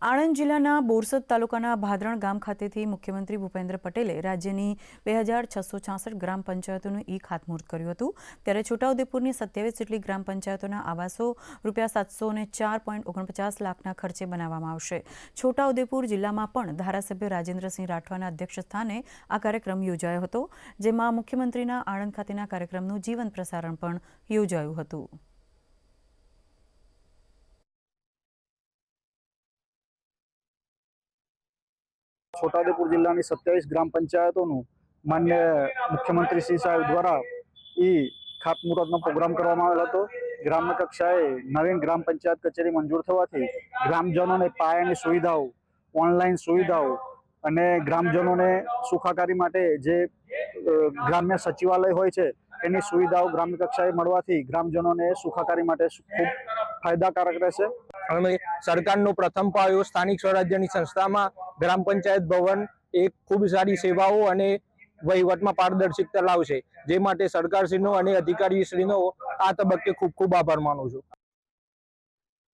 આણંદ જિલ્લાના બોરસદ તાલુકાના ભાદરણ ગામ ખાતેથી મુખ્યમંત્રી ભૂપેન્દ્ર પટેલે રાજ્યની 2666 ગ્રામ પંચાયતોનું ખાતમુહૂર્ત કર્યું હતું। ત્યારે છોટાઉદેપુરની 27 જેટલી ગ્રામ પંચાયતોના આવાસો ₹704.49 લાખના ખર્ચે બનાવવામાં આવશે। છોટાઉદેપુર જિલ્લામાં પણ ધારાસભ્ય રાજેન્દ્રસિંહ રાઠવાના અધ્યક્ષસ્થાને આ કાર્યક્રમ યોજાયો હતો, જેમાં મુખ્યમંત્રીના આણંદ ખાતેના કાર્યક્રમનું જીવંત પ્રસારણ પણ યોજાયું હતું। છોટાઉદેપુર જિલ્લાની 27 ગ્રામ પંચાયતોનું માન્ય મુખ્યમંત્રી શ્રી સાહેબ દ્વારા ખાતમુહૂર્તનો પ્રોગ્રામ કરવામાં આવેલો હતો। ગ્રામ્ય કક્ષાએ નવીન ગ્રામ પંચાયત કચેરી મંજૂર થવાથી ગ્રામજનોને પાયાની સુવિધાઓ, ઓનલાઈન સુવિધાઓ અને ગ્રામજનોને સુખાકારી માટે જે ગ્રામ્ય સચિવાલય હોય છે એની સુવિધાઓ ગ્રામ્ય કક્ષાએ મળવાથી ગ્રામજનોને સુખાકારી માટે ખૂબ ફાયદાકારક રહેશે। અને સરકારનો પ્રથમ પાયો સ્થાનિક સ્વરાજ્યની સંસ્થામાં ગ્રામ પંચાયત ભવન એક ખૂબ સારી સેવાઓ અને વહીવટમાં પારદર્શિકતા લાવશે, જે માટે સરકારશ્રીનો અને અધિકારીશ્રીનો આ તબક્કે ખૂબ ખૂબ આભાર માનું છું।